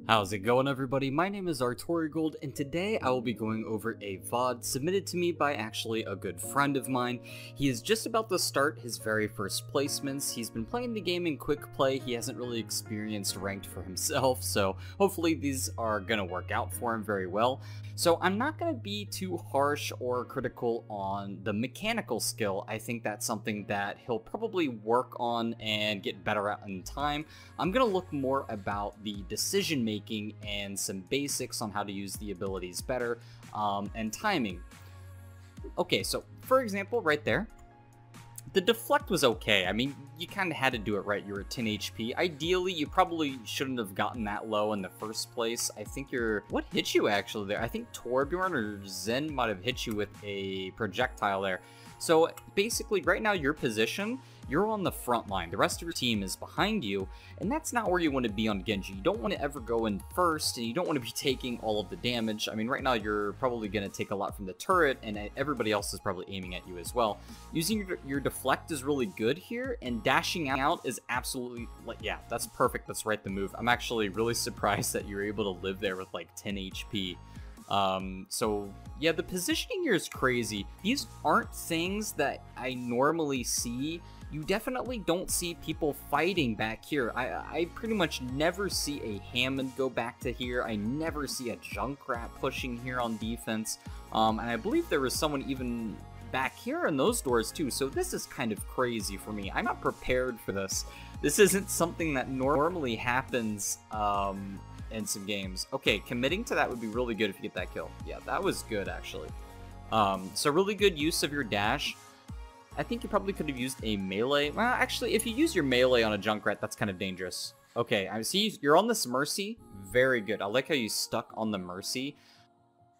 How's it going, everybody? My name is Artorigold, and today I will be going over a VOD submitted to me by actually a good friend of mine. He is just about to start his very first placements. He's been playing the game in quick play. He hasn't really experienced ranked for himself, so hopefully these are going to work out for him very well. So I'm not going to be too harsh or critical on the mechanical skill. I think that's something that he'll probably work on and get better at in time. I'm going to look more about the decision making and some basics on how to use the abilities better, and timing. Okay, so for example, right there, the deflect was okay. I mean, you kind of had to do it right. You were at 10 HP. Ideally, you probably shouldn't have gotten that low in the first place. I think what hit you actually there? I think Torbjorn or Zen might have hit you with a projectile there. So basically, right now, your position, you're on the front line. The rest of your team is behind you, and that's not where you want to be on Genji. You don't want to ever go in first, and you don't want to be taking all of the damage. I mean, right now, you're probably going to take a lot from the turret, and everybody else is probably aiming at you as well. Using your deflect is really good here, and dashing out is absolutely, yeah, that's perfect. That's right, the move. I'm actually really surprised that you're able to live there with like 10 HP. So yeah, the positioning here is crazy. These aren't things that I normally see. You definitely don't see people fighting back here. I pretty much never see a Hammond go back to here. I never see a Junkrat pushing here on defense. And I believe there was someone even back here in those doors too. So this is kind of crazy for me. I'm not prepared for this. This isn't something that normally happens, in some games. Okay, committing to that would be really good if you get that kill. Yeah, that was good actually. So really good use of your dash. I think you probably could have used a melee. Well, actually, if you use your melee on a Junkrat, that's kind of dangerous. Okay, I see you're on this Mercy. Very good. I like how you stuck on the Mercy.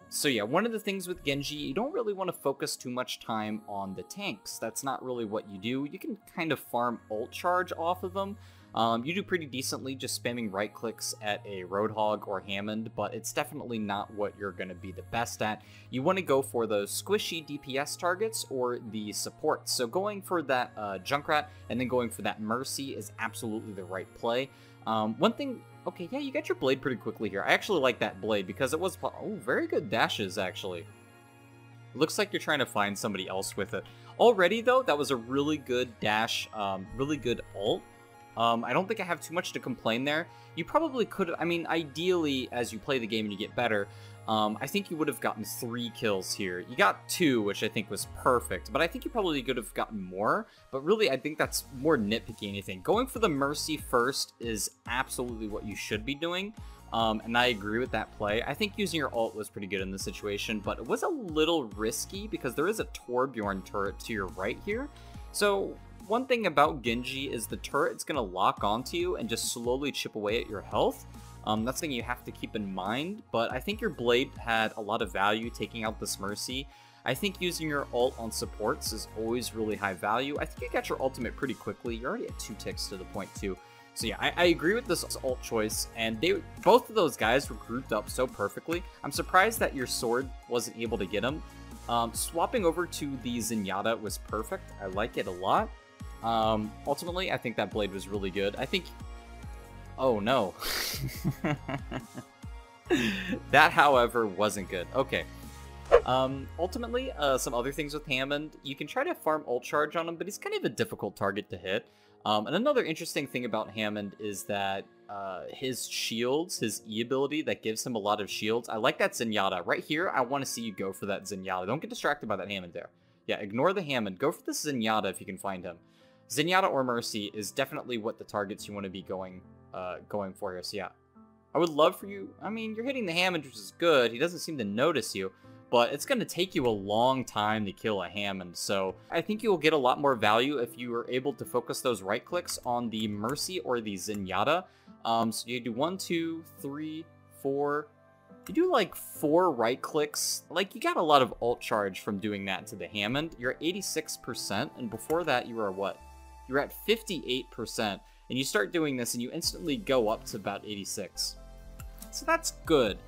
So yeah, one of the things with Genji, you don't really want to focus too much time on the tanks. That's not really what you do. You can kind of farm ult charge off of them. You do pretty decently just spamming right clicks at a Roadhog or Hammond, but it's definitely not what you're going to be the best at. You want to go for those squishy DPS targets or the supports. So going for that Junkrat and then going for that Mercy is absolutely the right play. One thing, okay, yeah, you got your blade pretty quickly here. I actually like that blade because it was, oh, very good dashes actually. It looks like you're trying to find somebody else with it. Already though, that was a really good dash, really good ult. I don't think I have too much to complain there. You probably could, I mean, ideally, as you play the game and you get better, I think you would have gotten 3 kills here. You got 2, which I think was perfect, but I think you probably could have gotten more, but really, I think that's more nitpicky anything. Going for the Mercy first is absolutely what you should be doing, and I agree with that play. I think using your ult was pretty good in this situation, but it was a little risky because there is a Torbjorn turret to your right here, so one thing about Genji is the turret's going to lock onto you and just slowly chip away at your health. That's something you have to keep in mind, but I think your blade had a lot of value taking out this Mercy. I think using your ult on supports is always really high value. I think you got your ultimate pretty quickly. You're already at 2 ticks to the point too. So yeah, I agree with this ult choice, and both of those guys were grouped up so perfectly. I'm surprised that your sword wasn't able to get him. Swapping over to the Zenyatta was perfect. I like it a lot. Ultimately, I think that blade was really good. I think... Oh, no. That, however, wasn't good. Okay. Ultimately, some other things with Hammond. You can try to farm ult charge on him, but he's kind of a difficult target to hit. And another interesting thing about Hammond is that his shields, his E ability that gives him a lot of shields. I like that Zenyatta. Right here, I want to see you go for that Zenyatta. Don't get distracted by that Hammond there. Yeah, ignore the Hammond. Go for the Zenyatta if you can find him. Zenyatta or Mercy is definitely what the targets you want to be going for here. So yeah, I would love for you. I mean, you're hitting the Hammond, which is good. He doesn't seem to notice you, but it's going to take you a long time to kill a Hammond. So I think you will get a lot more value if you are able to focus those right clicks on the Mercy or the Zenyatta. So you do 1, 2, 3, 4. You do like 4 right clicks. Like, you got a lot of ult charge from doing that to the Hammond. You're at 86%, and before that you were what? You're at 58%, and you start doing this and you instantly go up to about 86. So that's good.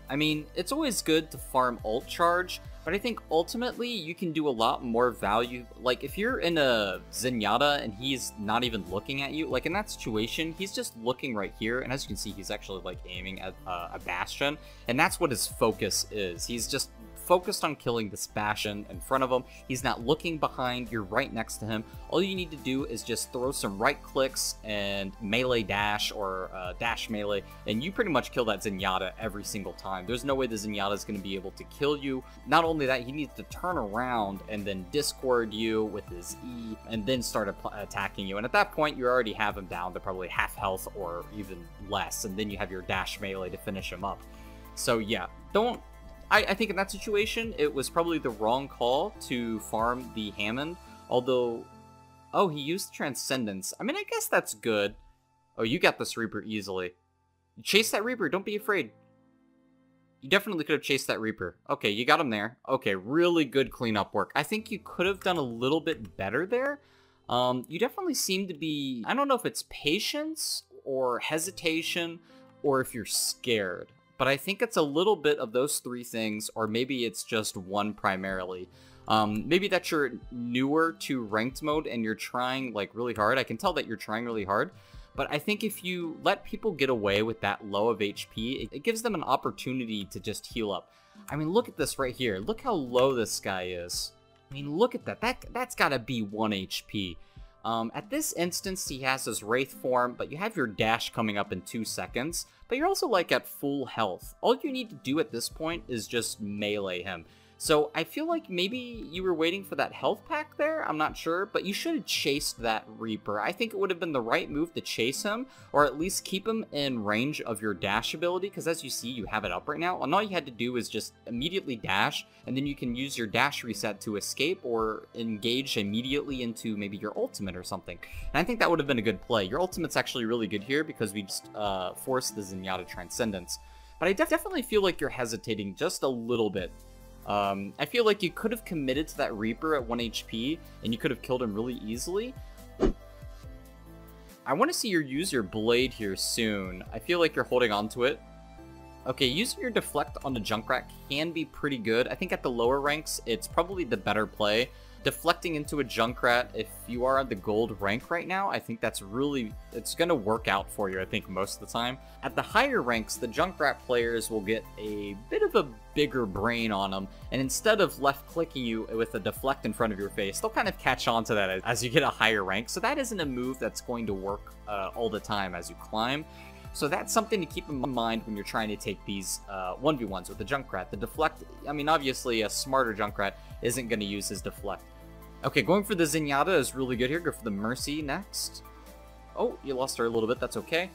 I mean, it's always good to farm ult charge. But I think ultimately you can do a lot more value. Like if you're in a Zenyatta and he's not even looking at you, like in that situation, he's just looking right here. And as you can see, he's actually like aiming at a Bastion. And that's what his focus is. He's just focused on killing this Bastion in front of him. He's not looking behind. You're right next to him. All you need to do is just throw some right clicks and melee dash or dash melee, and you pretty much kill that Zenyatta every single time. There's no way the Zenyatta is going to be able to kill you. Not only that, he needs to turn around and then discord you with his E and then start attacking you. And at that point, you already have him down to probably half health or even less. And then you have your dash melee to finish him up. So yeah, I think in that situation, it was probably the wrong call to farm the Hammond, although, oh, he used Transcendence. I mean, I guess that's good. Oh, you got this Reaper easily. Chase that Reaper, don't be afraid. You definitely could have chased that Reaper. Okay, you got him there. Okay, really good cleanup work. I think you could have done a little bit better there. You definitely seem to be, I don't know if it's patience or hesitation or if you're scared. But I think it's a little bit of those three things, or maybe it's just one primarily. Maybe that you're newer to ranked mode and you're trying like really hard. I can tell that you're trying really hard. But I think if you let people get away with that low of HP, it gives them an opportunity to just heal up. I mean, look at this right here. Look how low this guy is. I mean, look at that. That's gotta be 1 HP. At this instance, he has his Wraith form, but you have your dash coming up in 2 seconds, but you're also like at full health. All you need to do at this point is just melee him. So I feel like maybe you were waiting for that health pack there, I'm not sure, but you should have chased that Reaper. I think it would have been the right move to chase him, or at least keep him in range of your dash ability, because as you see, you have it up right now, and all you had to do is just immediately dash, and then you can use your dash reset to escape, or engage immediately into maybe your ultimate or something. And I think that would have been a good play. Your ultimate's actually really good here, because we just forced the Zenyatta Transcendence. But I definitely feel like you're hesitating just a little bit. I feel like you could have committed to that Reaper at 1 HP, and you could have killed him really easily. I want to see you use your blade here soon. I feel like you're holding on to it. Okay, using your deflect on the Junkrat can be pretty good. I think at the lower ranks, it's probably the better play. Deflecting into a Junkrat, if you are at the gold rank right now, I think that's really, it's going to work out for you, I think, most of the time. At the higher ranks, the Junkrat players will get a bit of a bigger brain on them, and instead of left-clicking you with a deflect in front of your face, they'll kind of catch on to that as you get a higher rank, so that isn't a move that's going to work all the time as you climb. So that's something to keep in mind when you're trying to take these 1v1s with the Junkrat. The deflect, I mean, obviously a smarter Junkrat isn't going to use his deflect. Okay, going for the Zenyatta is really good here. Go for the Mercy next. Oh, you lost her a little bit. That's okay.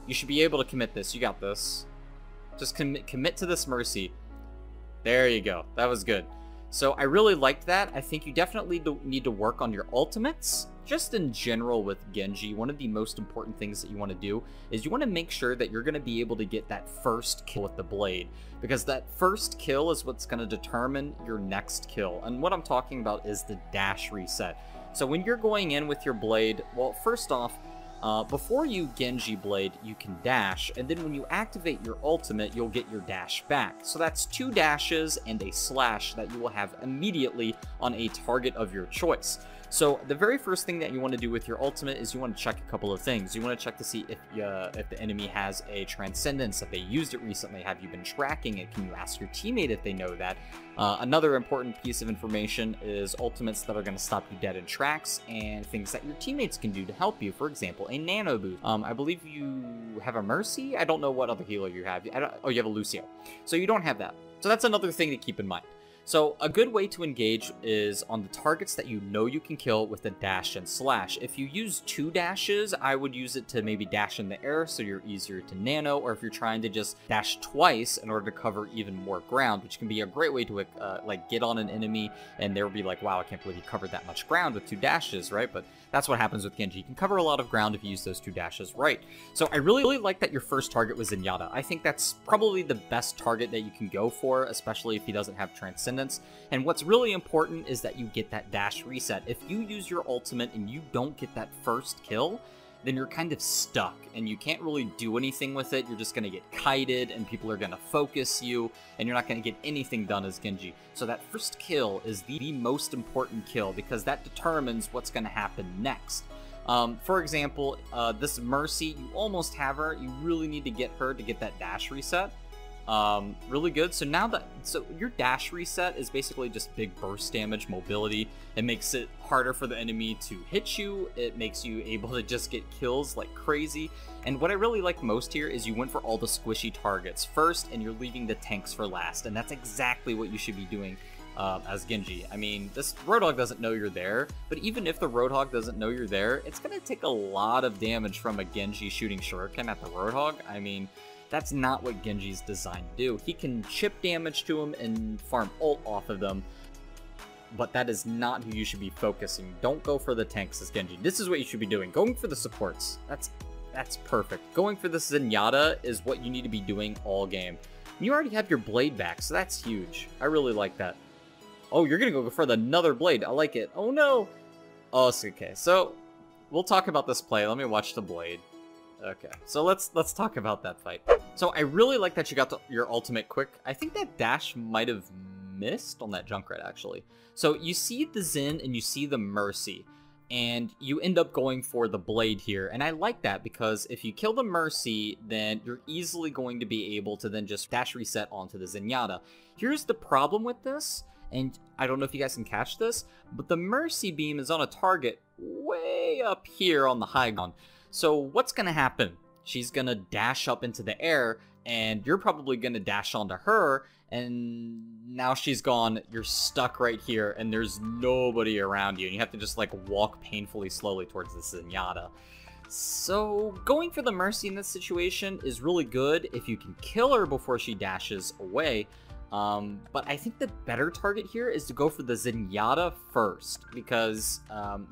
You should be able to commit this. You got this. Just commit to this Mercy. There you go. That was good. So I really liked that. I think you definitely need to work on your ultimates. Just in general with Genji, one of the most important things that you want to do is you want to make sure that you're going to be able to get that first kill with the blade, because that first kill is what's going to determine your next kill. And what I'm talking about is the dash reset. So when you're going in with your blade, well, first off, before you Genji blade, you can dash, and then when you activate your ultimate, you'll get your dash back. So that's 2 dashes and a slash that you will have immediately on a target of your choice. So the very first thing that you want to do with your ultimate is you want to check a couple of things. You want to check to see if the enemy has a Transcendence, if they used it recently. Have you been tracking it? Can you ask your teammate if they know that? Another important piece of information is ultimates that are going to stop you dead in tracks, and things that your teammates can do to help you. For example, a nano boost. I believe you have a Mercy. I don't know what other healer you have. Oh, you have a Lucio. So you don't have that. So that's another thing to keep in mind. So a good way to engage is on the targets that you know you can kill with a dash and slash. If you use 2 dashes, I would use it to maybe dash in the air so you're easier to nano, or if you're trying to just dash twice in order to cover even more ground, which can be a great way to like get on an enemy and they'll be like, wow, I can't believe you covered that much ground with 2 dashes, right? But that's what happens with Genji. You can cover a lot of ground if you use those 2 dashes right. So I really like that your first target was Zenyatta. I think that's probably the best target that you can go for, especially if he doesn't have Transcendence. And what's really important is that you get that dash reset. If you use your ultimate and you don't get that first kill, then you're kind of stuck and you can't really do anything with it. You're just going to get kited and people are going to focus you and you're not going to get anything done as Genji. So that first kill is the most important kill because that determines what's going to happen next. For example, this Mercy, you almost have her. You really need to get her to get that dash reset. Really good. So now so your dash reset is basically just big burst damage, mobility. It makes it harder for the enemy to hit you. It makes you able to just get kills like crazy. And what I really like most here is you went for all the squishy targets first and you're leaving the tanks for last. And that's exactly what you should be doing as Genji. I mean, this Roadhog doesn't know you're there, but even if the Roadhog doesn't know you're there, it's going to take a lot of damage from a Genji shooting shuriken at the Roadhog. I mean, that's not what Genji's designed to do. He can chip damage to him and farm ult off of them, but that is not who you should be focusing. Don't go for the tanks as Genji. This is what you should be doing. Going for the supports. That's perfect. Going for the Zenyatta is what you need to be doing all game. You already have your blade back, so that's huge. I really like that. Oh, you're gonna go for another blade. I like it. Oh no. Oh, it's okay. So we'll talk about this play. Let me watch the blade. Okay, so let's talk about that fight. So I really like that you got your ultimate quick. I think that dash might have missed on that Junkrat, actually. So you see the Zen and you see the Mercy, and you end up going for the blade here. And I like that because if you kill the Mercy, then you're easily going to be able to then just dash reset onto the Zenyatta. Here's the problem with this, and I don't know if you guys can catch this, but the Mercy beam is on a target way up here on the high ground. So what's going to happen? She's going to dash up into the air, and you're probably going to dash onto her, and now she's gone. You're stuck right here, and there's nobody around you, and you have to just like walk painfully slowly towards the Zenyatta. So going for the Mercy in this situation is really good if you can kill her before she dashes away. But I think the better target here is to go for the Zenyatta first, because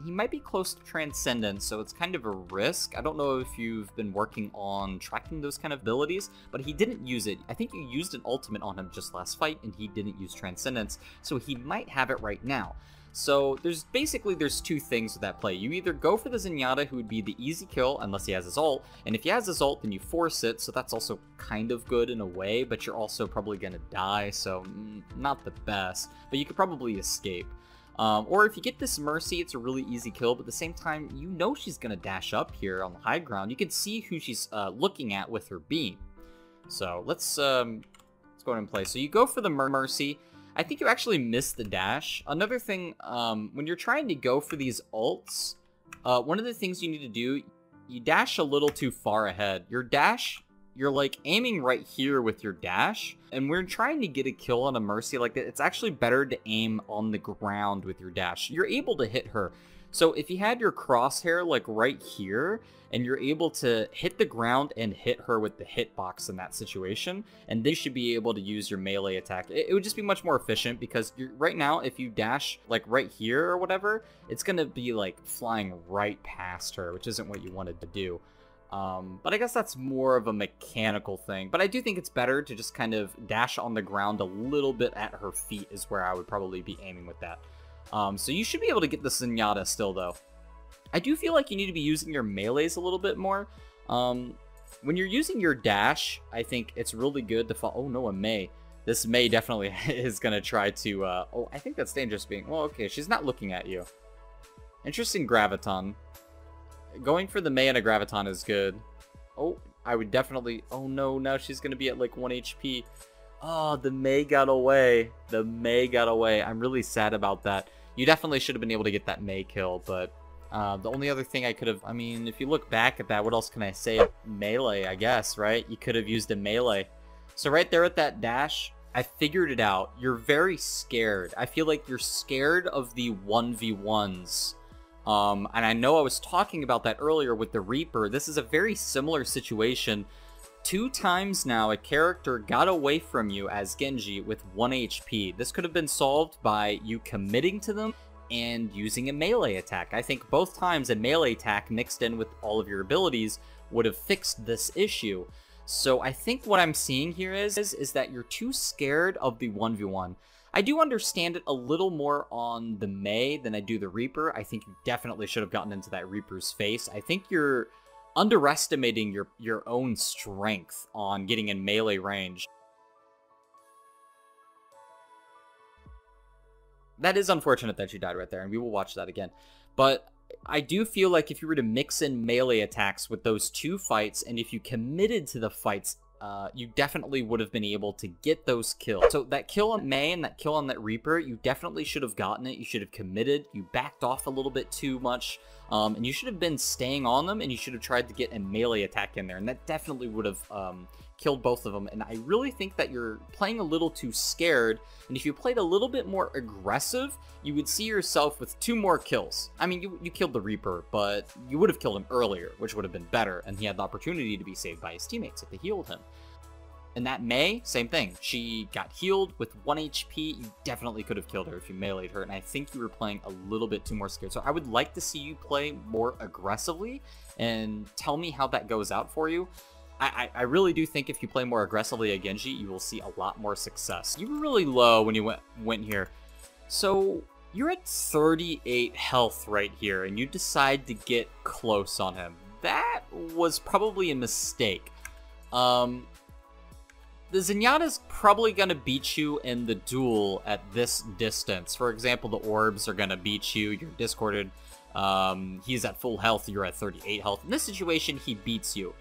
he might be close to Transcendence, so it's kind of a risk. I don't know if you've been working on tracking those kind of abilities, but he didn't use it. I think you used an ultimate on him just last fight, and he didn't use Transcendence, so he might have it right now. So there's two things with that play. You either go for the Zenyatta, who would be the easy kill unless he has his ult, and if he has his ult, then you force it, so that's also kind of good in a way, but you're also probably gonna die, so not the best, but you could probably escape. Or if you get this Mercy, it's a really easy kill, but at the same time, you know she's gonna dash up here on the high ground. You can see who she's looking at with her beam. So let's go ahead and play. So you go for the Mercy. I think you actually missed the dash. Another thing, when you're trying to go for these ults, one of the things you need to do, you dash a little too far ahead. Your dash, you're like aiming right here with your dash, and we're trying to get a kill on a Mercy like that. It's actually better to aim on the ground with your dash. You're able to hit her. So if you had your crosshair like right here, and you're able to hit the ground and hit her with the hitbox in that situation, and then you should be able to use your melee attack. It would just be much more efficient, because right now, if you dash like right here or whatever, it's gonna be like flying right past her, which isn't what you wanted to do. But I guess that's more of a mechanical thing. But I do think it's better to just kind of dash on the ground a little bit at her feet is where I would probably be aiming with that. So you should be able to get the Zenyatta still, though. I do feel like you need to be using your melees a little bit more. When you're using your dash, I think it's really good to follow. Oh no, a Mei. This Mei definitely is going to try to... oh, I think that's dangerous being... Well, okay, she's not looking at you. Interesting Graviton. Going for the Mei and a Graviton is good. Oh, I would definitely... Oh no, now she's going to be at like 1 HP. Oh, the Mei got away. The Mei got away. I'm really sad about that. You definitely should have been able to get that Mei kill, but... the only other thing I could have, I mean, if you look back at that, what else can I say? Melee, I guess, right? You could have used a melee. So right there at that dash, I figured it out. You're very scared. I feel like you're scared of the 1v1s. And I know I was talking about that earlier with the Reaper. This is a very similar situation. 2 times now, a character got away from you as Genji with 1 HP. This could have been solved by you committing to them and using a melee attack. I think both times a melee attack mixed in with all of your abilities would have fixed this issue. So I think what I'm seeing here is that you're too scared of the 1v1. I do understand it a little more on the Mei than I do the Reaper. I think you definitely should have gotten into that Reaper's face. I think you're underestimating your own strength on getting in melee range. That is unfortunate that you died right there, and we will watch that again. But I do feel like if you were to mix in melee attacks with those two fights, and if you committed to the fights, you definitely would have been able to get those kills. So that kill on Mei and that kill on that Reaper, you definitely should have gotten it. You should have committed. You backed off a little bit too much. And you should have been staying on them, and you should have tried to get a melee attack in there. And that definitely would have killed both of them. And I really think that you're playing a little too scared. And if you played a little bit more aggressive, you would see yourself with 2 more kills. I mean, you killed the Reaper, but you would have killed him earlier, which would have been better. And he had the opportunity to be saved by his teammates if they healed him. And that Mei, same thing. She got healed with 1 HP. You definitely could have killed her if you meleeed her. And I think you were playing a little bit too more scared. So I would like to see you play more aggressively and tell me how that goes out for you. I really do think if you play more aggressively at Genji, you will see a lot more success. You were really low when you went here. So you're at 38 health right here, and you decide to get close on him. That was probably a mistake. The Zenyatta's probably going to beat you in the duel at this distance. For example, the orbs are going to beat you. You're discorded. He's at full health. You're at 38 health. In this situation, he beats you.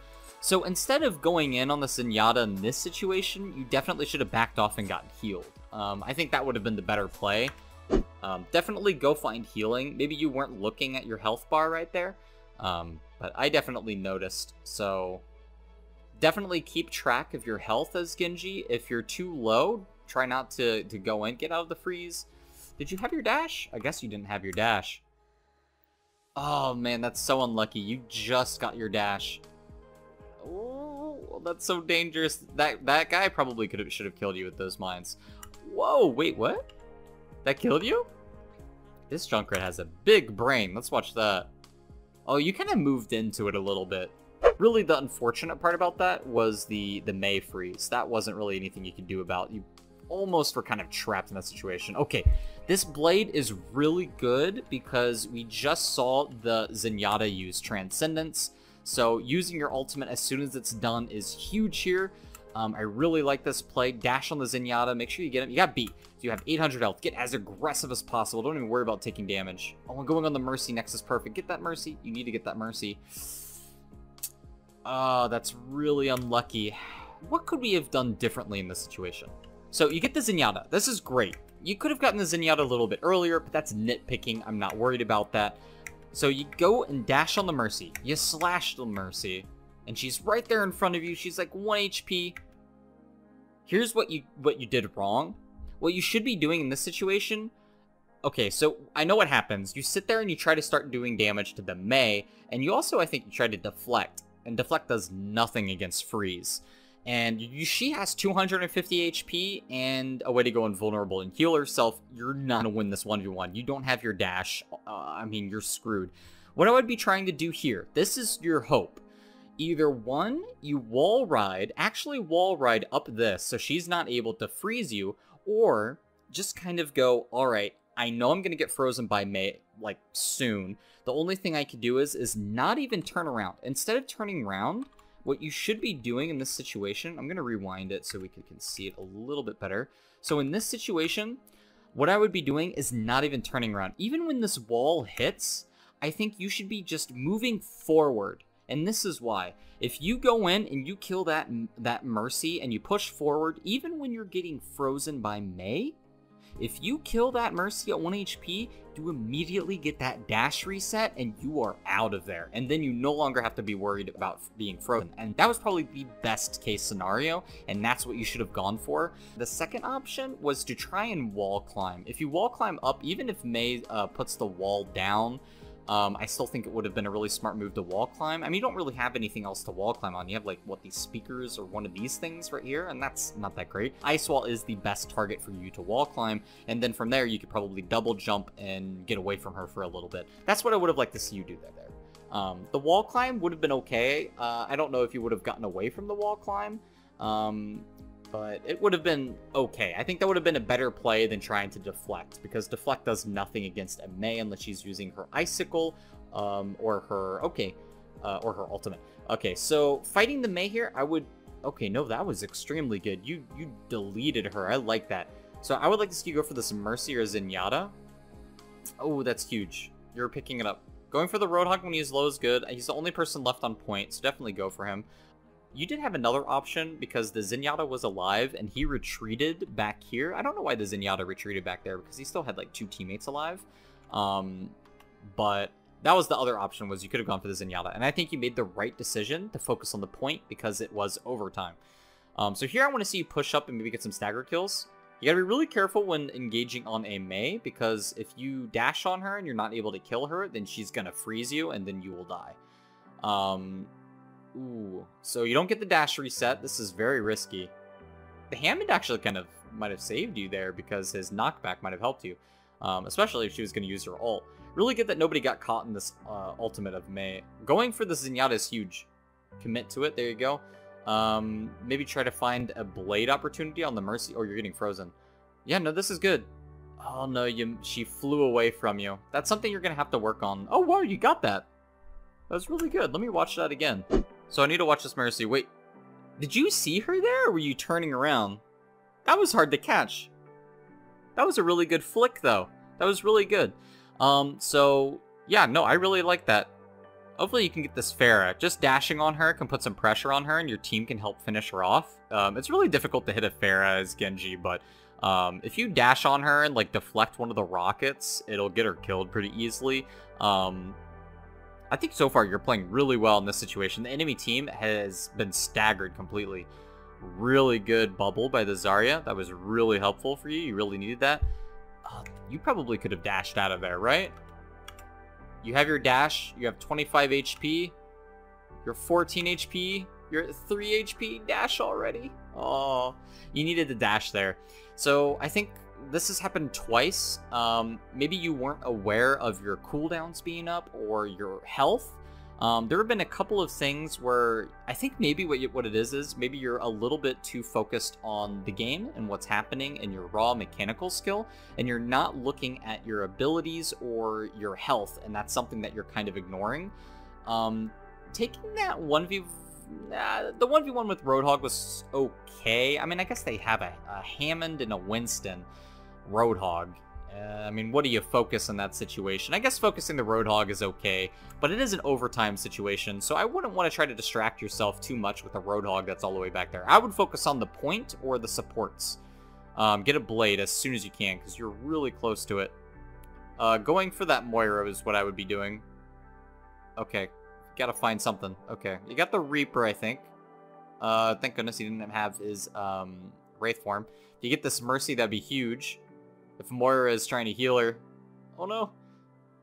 So instead of going in on the Zenyatta in this situation, you definitely should have backed off and gotten healed. I think that would have been the better play. Definitely go find healing. Maybe you weren't looking at your health bar right there. But I definitely noticed. So definitely keep track of your health as Genji. If you're too low, try not to go in. Get out of the freeze. Did you have your dash? I guess you didn't have your dash. Oh man, that's so unlucky. You just got your dash. Oh, that's so dangerous. That guy probably should have killed you with those mines. Whoa, wait, what? That killed you? This Junkrat has a big brain. Let's watch that. Oh, you kind of moved into it a little bit. Really, the unfortunate part about that was the Mei freeze. That wasn't really anything you could do about. You almost were kind of trapped in that situation. Okay, this blade is really good because we just saw the Zenyatta use Transcendence. So using your ultimate as soon as it's done is huge here. I really like this play. Dash on the Zenyatta. Make sure you get him. You got beat. So you have 800 health. Get as aggressive as possible. Don't even worry about taking damage. Oh, going on the Mercy next is perfect. Get that Mercy. You need to get that Mercy. Oh, that's really unlucky. What could we have done differently in this situation? So you get the Zenyatta. This is great. You could have gotten the Zenyatta a little bit earlier, but that's nitpicking. I'm not worried about that. So you go and dash on the Mercy. You slash the Mercy. And she's right there in front of you. She's like 1 HP. Here's what you did wrong. What you should be doing in this situation. Okay, so I know what happens. You sit there and you try to start doing damage to the Mei. And you also, I think, you try to deflect. And deflect does nothing against freeze. And she has 250 HP and a way to go invulnerable and heal herself. You're not going to win this 1v1. You don't have your dash. I mean, you're screwed. What I would be trying to do here, this is your hope. Either one, you wall ride, actually wall ride up this so she's not able to freeze you, or just kind of go, all right, I know I'm going to get frozen by Mei, like, soon. The only thing I could do is not even turn around. Instead of turning around, what you should be doing in this situation, I'm going to rewind it so we can see it a little bit better. So in this situation, what I would be doing is not even turning around. Even when this wall hits, I think you should be just moving forward. And this is why. If you go in and you kill that Mercy and you push forward, even when you're getting frozen by Mei, if you kill that Mercy at 1 HP, you immediately get that dash reset and you are out of there. And then you no longer have to be worried about being frozen. And that was probably the best case scenario, and that's what you should have gone for. The second option was to try and wall climb. If you wall climb up, even if Mei puts the wall down, I still think it would have been a really smart move to wall climb. I mean, you don't really have anything else to wall climb on. You have, like, what, these speakers or one of these things right here, and that's not that great. Ice wall is the best target for you to wall climb, and then from there, you could probably double jump and get away from her for a little bit. That's what I would have liked to see you do there. The wall climb would have been okay. I don't know if you would have gotten away from the wall climb, but it would have been okay. I think that would have been a better play than trying to deflect, because deflect does nothing against a Mei unless she's using her icicle, or her... Okay, or her ultimate. Okay, so fighting the Mei here, I would... Okay, no, that was extremely good. You deleted her. I like that. So I would like to see you go for this Mercy or Zenyatta. Oh, that's huge. You're picking it up. Going for the Roadhog when he's low is good. He's the only person left on point, so definitely go for him. You did have another option because the Zenyatta was alive and he retreated back here. I don't know why the Zenyatta retreated back there because he still had like 2 teammates alive. But that was the other option, was you could have gone for the Zenyatta. And I think you made the right decision to focus on the point because it was overtime. So here I want to see you push up and maybe get some stagger kills. You gotta be really careful when engaging on a Mei, because if you dash on her and you're not able to kill her, then she's gonna freeze you and then you will die. Ooh, so you don't get the dash reset. This is very risky. The Hammond actually kind of might have saved you there because his knockback might have helped you, especially if she was going to use her ult. Really good that nobody got caught in this ultimate of Mei. Going for the Zenyatta is huge. Commit to it. There you go. Maybe try to find a blade opportunity on the Mercy. Oh, you're getting frozen. Yeah, no, this is good. Oh, no, she flew away from you. That's something you're going to have to work on. Oh, wow, you got that. That was really good. Let me watch that again. So I need to watch this Mercy. Wait, did you see her there, or were you turning around? That was hard to catch. That was a really good flick, though. That was really good. So, yeah, no, I really like that. Hopefully you can get this Pharah. Just dashing on her can put some pressure on her, and your team can help finish her off. It's really difficult to hit a Pharah as Genji, but if you dash on her and, like, deflect one of the rockets, it'll get her killed pretty easily. I think so far you're playing really well in this situation. The enemy team has been staggered completely. Really good bubble by the Zarya. That was really helpful for you. You really needed that. You probably could have dashed out of there, right? You have your dash. You have 25 HP. You're 14 HP. You're at 3 HP. Dash already. Oh, you needed the dash there. So I think this has happened twice. Maybe you weren't aware of your cooldowns being up or your health. There have been a couple of things where I think maybe what it is maybe you're a little bit too focused on the game and what's happening in your raw mechanical skill, and you're not looking at your abilities or your health, and that's something that you're kind of ignoring. Taking that the 1v1 with Roadhog was okay. I mean, I guess they have a Hammond and a Winston. Roadhog. I mean, what do you focus in that situation? I guess focusing the Roadhog is okay, but it is an overtime situation, so I wouldn't want to try to distract yourself too much with a Roadhog that's all the way back there. I would focus on the point or the supports. Get a blade as soon as you can, because you're really close to it. Going for that Moira is what I would be doing. Okay, gotta find something. Okay, you got the Reaper, I think. Thank goodness he didn't have his Wraith form. If you get this Mercy, that'd be huge. If Moira is trying to heal her. Oh no.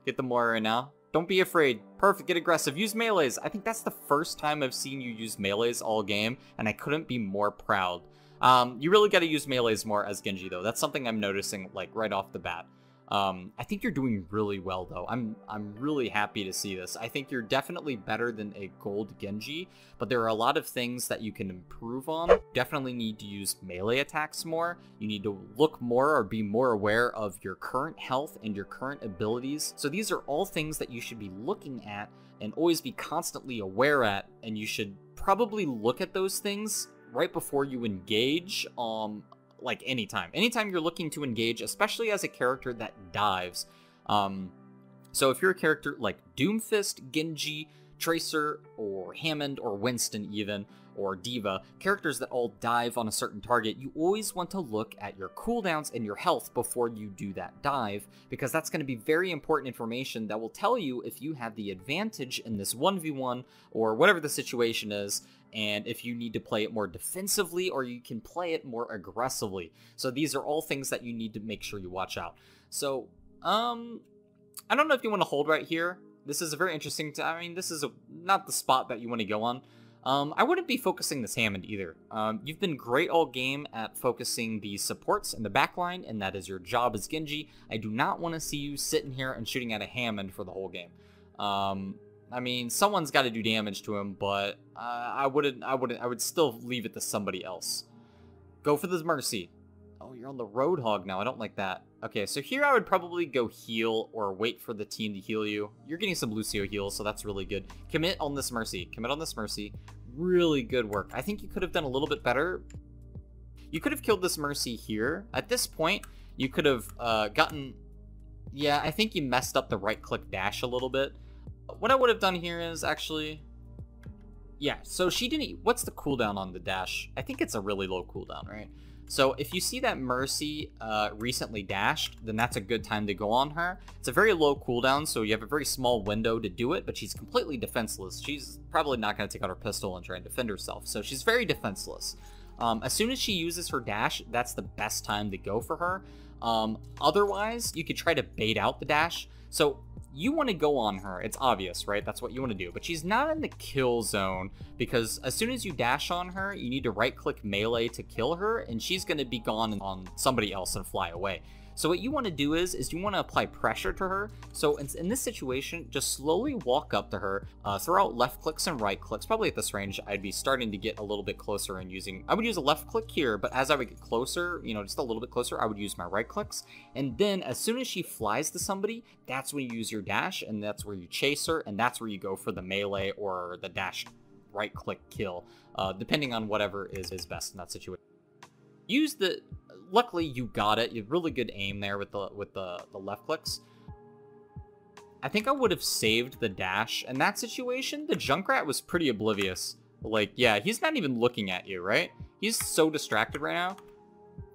Get the Moira now. Don't be afraid. Perfect. Get aggressive. Use melees. I think that's the first time I've seen you use melees all game, and I couldn't be more proud. You really got to use melees more as Genji, though. That's something I'm noticing, like, right off the bat. I think you're doing really well, though. I'm really happy to see this. I think you're definitely better than a gold Genji, but there are a lot of things that you can improve on. You definitely need to use melee attacks more. You need to look more or be more aware of your current health and your current abilities. So these are all things that you should be looking at and always be constantly aware at, and you should probably look at those things right before you engage like anytime you're looking to engage, especially as a character that dives. So if you're a character like Doomfist, Genji, Tracer, or Hammond, or Winston even, or Diva, characters that all dive on a certain target, you always want to look at your cooldowns and your health before you do that dive, because that's going to be very important information that will tell you if you have the advantage in this 1v1 or whatever the situation is, and if you need to play it more defensively or you can play it more aggressively. So these are all things that you need to make sure you watch out. So, I don't know if you want to hold right here. This is a very interesting, I mean, this is not the spot that you want to go on. I wouldn't be focusing this Hammond either. You've been great all game at focusing the supports and the backline, and that is your job as Genji. I do not want to see you sitting here and shooting at a Hammond for the whole game. I mean, someone's got to do damage to him, but I would still leave it to somebody else. Go for this Mercy. Oh, you're on the Roadhog now. I don't like that. Okay, so here I would probably go heal or wait for the team to heal you. You're getting some Lucio heals, so that's really good. Commit on this Mercy. Commit on this Mercy. Really good work. I think you could have done a little bit better. You could have killed this Mercy here. At this point, you could have gotten... Yeah, I think you messed up the right-click dash a little bit. What I would have done here is actually... Yeah, so she didn't... What's the cooldown on the dash? I think it's a really low cooldown, right? So if you see that Mercy recently dashed, then that's a good time to go on her. It's a very low cooldown, so you have a very small window to do it, but she's completely defenseless. She's probably not going to take out her pistol and try and defend herself, so she's very defenseless. As soon as she uses her dash, that's the best time to go for her. Otherwise, you could try to bait out the dash. So you want to go on her. It's obvious, right? That's what you want to do. But she's not in the kill zone because as soon as you dash on her, you need to right-click melee to kill her, and she's going to be gone on somebody else and fly away. So what you want to do is you want to apply pressure to her. So in this situation, just slowly walk up to her, throw out left clicks and right clicks. Probably at this range, I'd be starting to get a little bit closer and I would use a left click here, but as I would get closer, you know, just a little bit closer, I would use my right clicks. And then as soon as she flies to somebody, that's when you use your dash, and that's where you chase her, and that's where you go for the melee or the dash right click kill, depending on whatever is best in that situation. Use the... Luckily, you got it. You have really good aim there with the left clicks. I think I would have saved the dash. In that situation, the Junkrat was pretty oblivious. Like, yeah, he's not even looking at you, right? He's so distracted right now.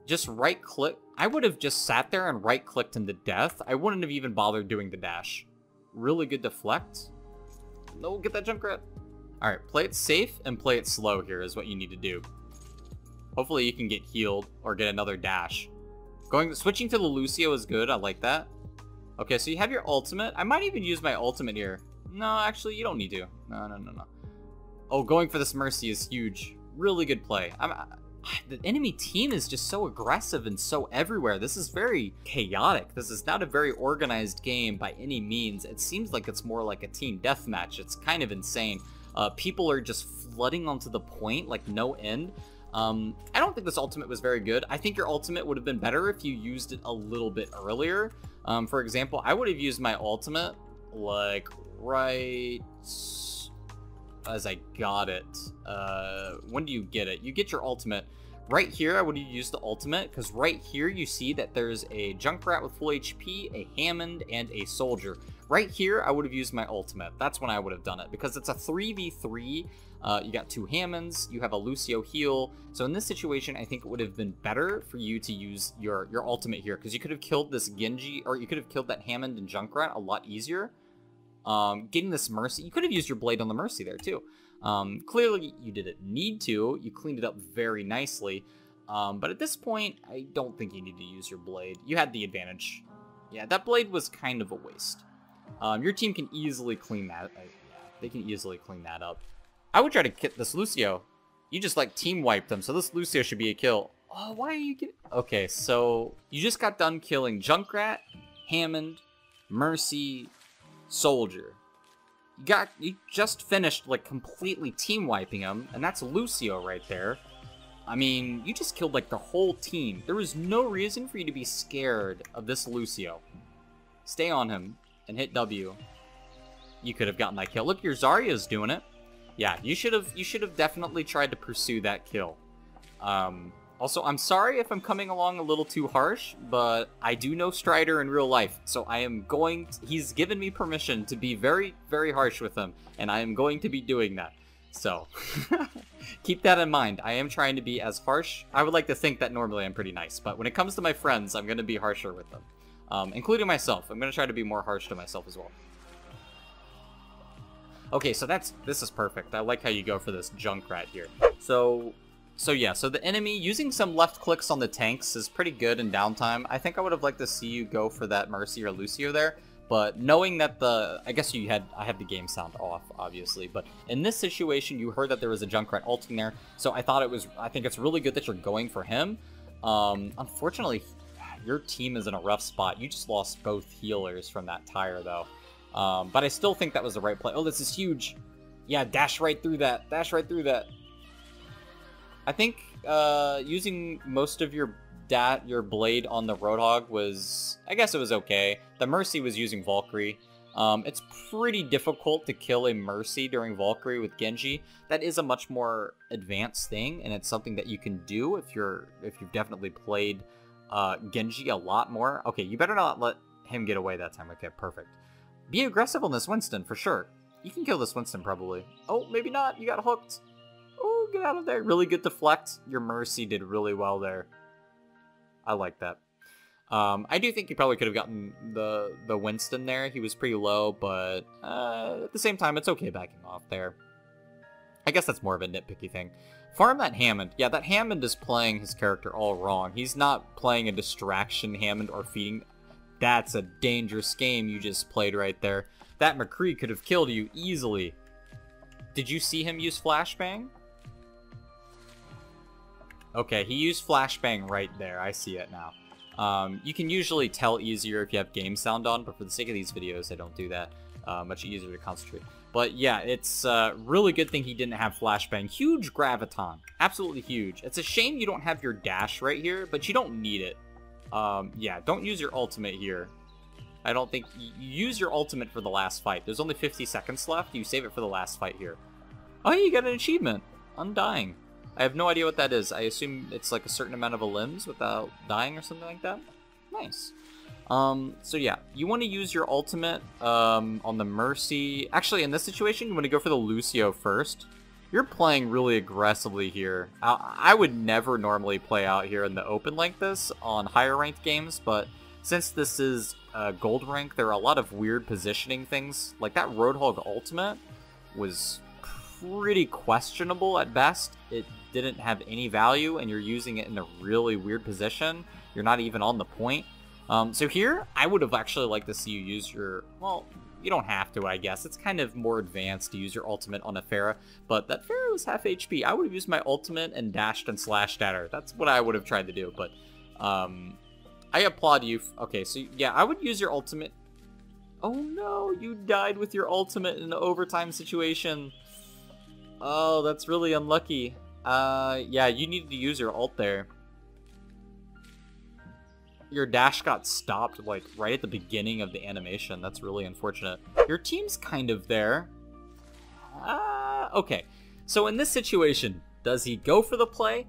Just right-click. I would have just sat there and right-clicked him to death. I wouldn't have even bothered doing the dash. Really good deflect. No, get that Junkrat. All right, play it safe and play it slow here is what you need to do. Hopefully you can get healed or get another dash. Switching to the Lucio is good. I like that. Okay, so you have your ultimate. I might even use my ultimate here. No, actually, you don't need to. No. Oh, going for this Mercy is huge. Really good play. The enemy team is just so aggressive and so everywhere. This is very chaotic. This is not a very organized game by any means. It seems like it's more like a team deathmatch. It's kind of insane. People are just flooding onto the point like no end. I don't think this ultimate was very good. I think your ultimate would have been better if you used it a little bit earlier. For example, I would have used my ultimate like right as I got it. When do you get it? You get your ultimate right here. I would have used the ultimate because right here you see that there's a Junkrat with full HP, a Hammond, and a Soldier. Right here, I would have used my ultimate. That's when I would have done it because it's a 3v3. You got 2 Hammonds, you have a Lucio heal. So in this situation, I think it would have been better for you to use your ultimate here because you could have killed this Genji, or you could have killed that Hammond and Junkrat a lot easier. Getting this Mercy, you could have used your blade on the Mercy there too. Clearly, you didn't need to. You cleaned it up very nicely. But at this point, I don't think you need to use your blade. You had the advantage. Yeah, that blade was kind of a waste. Your team can easily clean that. Yeah, they can easily clean that up. I would try to get this Lucio. You just like team wiped them, so this Lucio should be a kill. Oh, why are you getting... Okay, so you just got done killing Junkrat, Hammond, Mercy, Soldier. You just finished like completely team wiping them, and that's Lucio right there. I mean, you just killed like the whole team. There was no reason for you to be scared of this Lucio. Stay on him and hit W. You could have gotten that kill. Look, your Zarya's doing it. Yeah, you should have definitely tried to pursue that kill. Also, I'm sorry if I'm coming along a little too harsh, but I do know Strider in real life, so I am going to, he's given me permission to be very, very harsh with him, and I am going to be doing that. So, keep that in mind. I am trying to be as harsh. I would like to think that normally I'm pretty nice, but when it comes to my friends, I'm going to be harsher with them. Including myself. I'm going to try to be more harsh to myself as well. Okay, so this is perfect. I like how you go for this Junkrat here. So the enemy using some left clicks on the tanks is pretty good in downtime. I think I would have liked to see you go for that Mercy or Lucio there, but knowing that I guess I had the game sound off, obviously, but in this situation, you heard that there was a Junkrat ulting there, so I think it's really good that you're going for him. Unfortunately, your team is in a rough spot. You just lost both healers from that tire, though. But I still think that was the right play. Oh, this is huge. Yeah, dash right through that. Dash right through that. I think using most of your your blade on the Roadhog was, I guess it was okay. The Mercy was using Valkyrie. It's pretty difficult to kill a Mercy during Valkyrie with Genji. That is a much more advanced thing, and it's something that you can do if you've definitely played Genji a lot more. Okay, you better not let him get away that time. Okay, perfect. Be aggressive on this Winston, for sure. You can kill this Winston, probably. Oh, maybe not. You got hooked. Oh, get out of there. Really good deflect. Your Mercy did really well there. I like that. I do think you probably could have gotten the Winston there. He was pretty low, but at the same time, it's okay backing off there. I guess that's more of a nitpicky thing. Farm that Hammond. Yeah, that Hammond is playing his character all wrong. He's not playing a distraction Hammond or feeding. That's a dangerous game you just played right there. That McCree could have killed you easily. Did you see him use Flashbang? Okay, he used Flashbang right there. I see it now. You can usually tell easier if you have game sound on, but for the sake of these videos, I don't do that. Much easier to concentrate. But yeah, it's a really good thing he didn't have Flashbang. Huge Graviton. Absolutely huge. It's a shame you don't have your dash right here, but you don't need it. Yeah, don't use your ultimate here. I don't think... You use your ultimate for the last fight. There's only 50 seconds left. You save it for the last fight here. Oh, you got an achievement. Undying. I have no idea what that is. I assume it's like a certain amount of limbs without dying or something like that. Nice. So yeah, you want to use your ultimate on the Mercy. Actually, in this situation, you want to go for the Lucio first. You're playing really aggressively here. I would never normally play out here in the open like this on higher ranked games, but since this is gold rank, there are a lot of weird positioning things. Like that Roadhog ultimate was pretty questionable at best. It didn't have any value, and you're using it in a really weird position. You're not even on the point. So here, I would have actually liked to see you use your... Well, you don't have to, I guess. It's kind of more advanced to use your ultimate on a Pharah, but that Pharah was half HP. I would have used my ultimate and dashed and slashed at her. That's what I would have tried to do, but I applaud you. Okay, so yeah, I would use your ultimate. Oh no, you died with your ultimate in an overtime situation. Oh, that's really unlucky. Yeah, you needed to use your ult there. Your dash got stopped, like, right at the beginning of the animation. That's really unfortunate. Your team's kind of there. Okay. So in this situation, does he go for the play?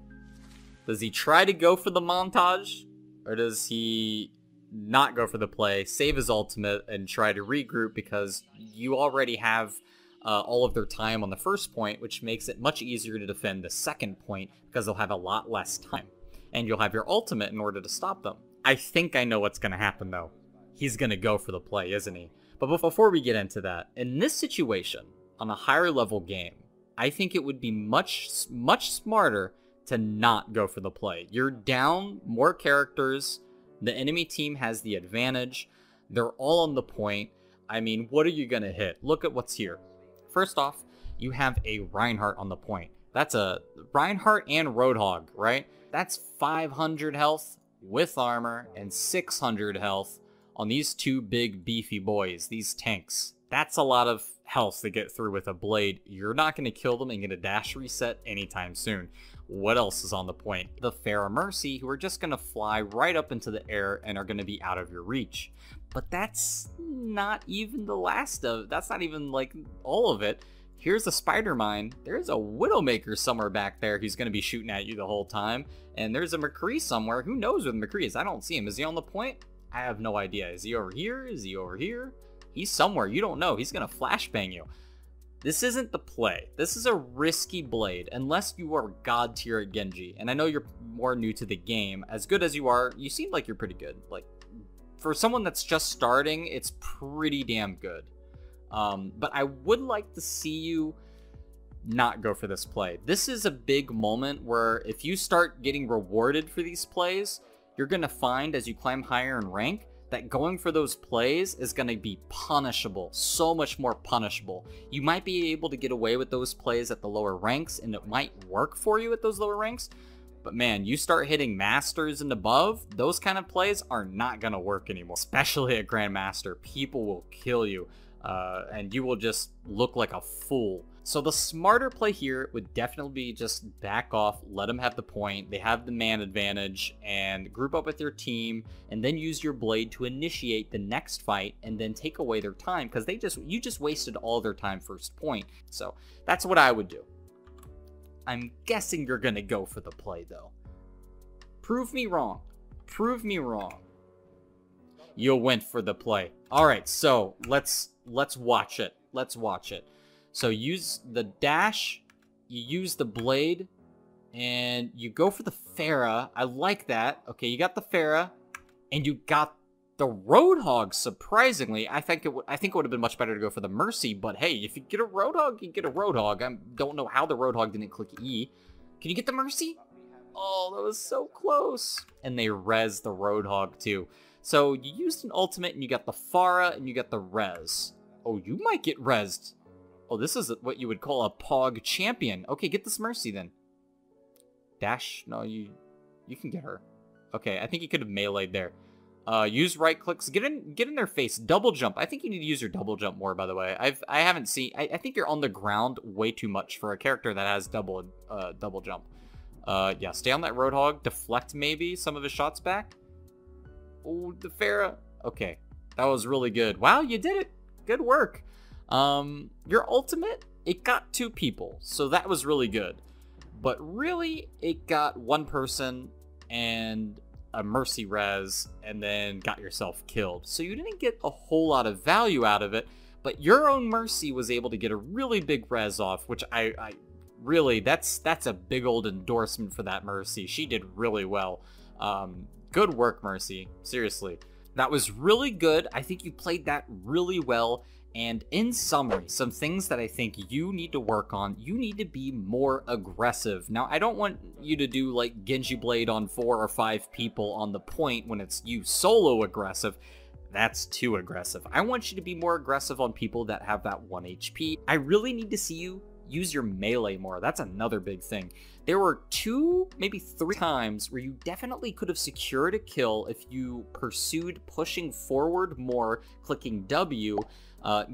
Does he try to go for the montage? Or does he not go for the play, save his ultimate, and try to regroup because you already have all of their time on the first point, which makes it much easier to defend the second point because they'll have a lot less time. And you'll have your ultimate in order to stop them. I think I know what's going to happen, though. He's going to go for the play, isn't he? But before we get into that, in this situation, on a higher level game, I think it would be much smarter to not go for the play. You're down more characters. The enemy team has the advantage. They're all on the point. I mean, what are you going to hit? Look at what's here. First off, you have a Reinhardt on the point. That's a Reinhardt and Roadhog, right? That's 500 health with armor and 600 health on these two big beefy boys, these tanks. That's a lot of health to get through with a blade. You're not going to kill them and get a dash reset anytime soon. What else is on the point? The Pharah Mercy, who are just going to fly right up into the air and are going to be out of your reach. But that's not even the last of, that's not even like all of it. Here's a Spider Mine. There's a Widowmaker somewhere back there who's going to be shooting at you the whole time. And there's a McCree somewhere. Who knows where the McCree is? I don't see him. Is he on the point? I have no idea. Is he over here? Is he over here? He's somewhere. You don't know. He's going to flashbang you. This isn't the play. This is a risky blade, unless you are god tier at Genji. And I know you're more new to the game. As good as you are, you seem like you're pretty good. Like, for someone that's just starting, it's pretty damn good. But I would like to see you not go for this play. This is a big moment where if you start getting rewarded for these plays, you're going to find as you climb higher in rank that going for those plays is going to be punishable, so much more punishable. You might be able to get away with those plays at the lower ranks, and it might work for you at those lower ranks, but man, you start hitting Masters and above, those kind of plays are not going to work anymore, especially at Grandmaster. People will kill you, and you will just look like a fool. So the smarter play here would definitely be just back off, let them have the point, they have the man advantage, and group up with your team, and then use your blade to initiate the next fight, and then take away their time, because you just wasted all their time first point. So that's what I would do. I'm guessing you're gonna go for the play though. Prove me wrong. Prove me wrong. You went for the play. All right, so let's watch it. Let's watch it. So use the dash, you use the blade, and you go for the Pharah. I like that. Okay, you got the Pharah, and you got the Roadhog. Surprisingly, I think it would have been much better to go for the Mercy. But hey, if you get a Roadhog, you get a Roadhog. I don't know how the Roadhog didn't click E. Can you get the Mercy? Oh, that was so close. And they res the Roadhog too. So you used an ultimate, and you got the Pharah, and you got the res. Oh, you might get resed. Oh, this is what you would call a Pog champion. Okay, get this Mercy then. Dash? No, you can get her. Okay, I think you could have meleeed there. Use right clicks. Get in their face. Double jump. I think you need to use your double jump more, by the way. I haven't seen... I think you're on the ground way too much for a character that has double jump. Yeah, stay on that Roadhog. Deflect maybe some of his shots back. Oh, the Pharah. Okay, that was really good. Wow, you did it. Good work. Your ultimate, it got 2 people, so that was really good. But really, it got 1 person and a Mercy res, and then got yourself killed. So you didn't get a whole lot of value out of it, but your own Mercy was able to get a really big res off, which I really, that's a big old endorsement for that Mercy. She did really well. Good work, Mercy. Seriously. That was really good. I think you played that really well. And in summary, some things that I think you need to work on. You need to be more aggressive. Now, I don't want you to do like Genji Blade on 4 or 5 people on the point when it's you solo aggressive. That's too aggressive. I want you to be more aggressive on people that have that 1 HP. I really need to see you use your melee more. That's another big thing. There were 2, maybe 3 times where you definitely could have secured a kill if you pursued pushing forward more, clicking W,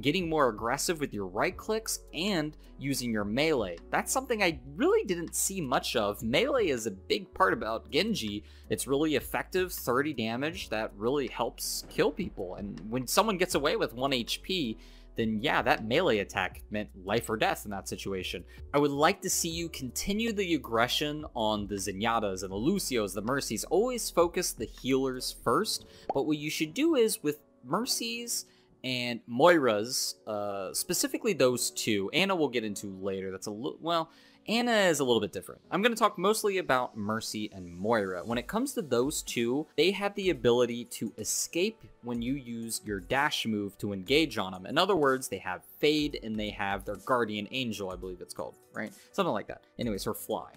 getting more aggressive with your right clicks, and using your melee. That's something I really didn't see much of. Melee is a big part about Genji. It's really effective, 30 damage, that really helps kill people. And when someone gets away with 1 HP, then yeah, that melee attack meant life or death in that situation. I would like to see you continue the aggression on the Zenyatas and the Lucios, the Mercies. Always focus the healers first, but what you should do is with Mercies and Moira's, specifically those 2, Anna we'll get into later, that's a little, well, Anna is a little bit different. I'm going to talk mostly about Mercy and Moira. When it comes to those 2, they have the ability to escape when you use your dash move to engage on them. In other words, they have Fade and they have their Guardian Angel, I believe it's called, right? Something like that. Anyways, her Fly.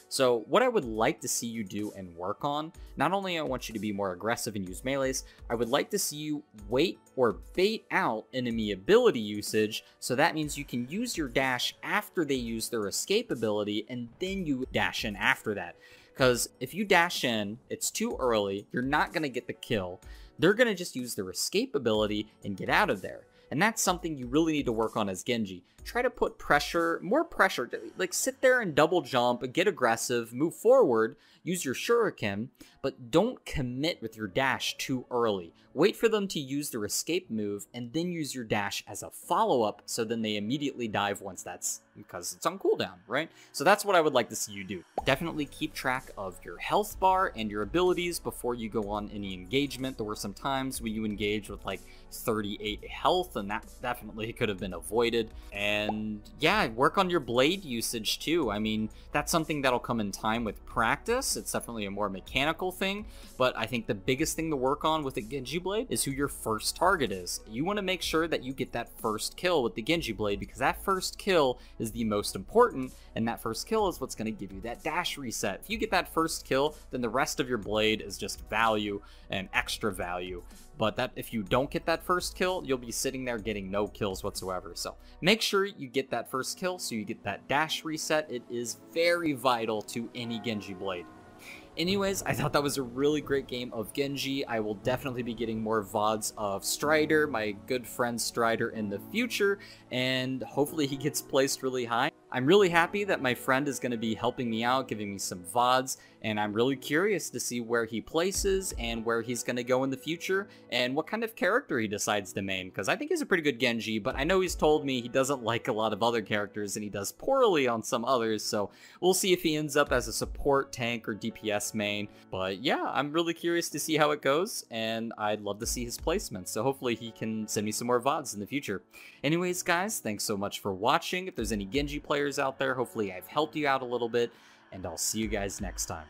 So what I would like to see you do and work on, not only I want you to be more aggressive and use melees, I would like to see you wait or bait out enemy ability usage, so that means you can use your dash after they use their escape ability, and then you dash in after that. Because if you dash in, it's too early, you're not going to get the kill, they're going to just use their escape ability and get out of there. And that's something you really need to work on as Genji. Try to put pressure, more pressure, like sit there and double jump, get aggressive, move forward, use your shuriken, but don't commit with your dash too early. Wait for them to use their escape move and then use your dash as a follow-up, so then they immediately dive once that's, because it's on cooldown, right? So that's what I would like to see you do. Definitely keep track of your health bar and your abilities before you go on any engagement. There were some times when you engaged with like 38 health, and that definitely could have been avoided. And yeah, work on your blade usage too. I mean, that's something that'll come in time with practice. It's definitely a more mechanical thing, but I think the biggest thing to work on with the Genji blade is who your first target is. You want to make sure that you get that first kill with the Genji blade, because that first kill is the most important, and that first kill is what's going to give you that dash reset. If you get that first kill, then the rest of your blade is just value and extra value. But that if you don't get that first kill, you'll be sitting there getting no kills whatsoever. So make sure you get that first kill so you get that dash reset. It is very vital to any Genji blade. Anyways, I thought that was a really great game of Genji. I will definitely be getting more VODs of Strider, my good friend Strider, in the future, and hopefully he gets placed really high. I'm really happy that my friend is going to be helping me out, giving me some VODs, and I'm really curious to see where he places and where he's going to go in the future and what kind of character he decides to main, because I think he's a pretty good Genji, but I know he's told me he doesn't like a lot of other characters and he does poorly on some others, so we'll see if he ends up as a support, tank, or DPS main. But yeah, I'm really curious to see how it goes, and I'd love to see his placements, so hopefully he can send me some more VODs in the future. Anyways, guys, thanks so much for watching. If there's any Genji players out there, hopefully I've helped you out a little bit, and I'll see you guys next time.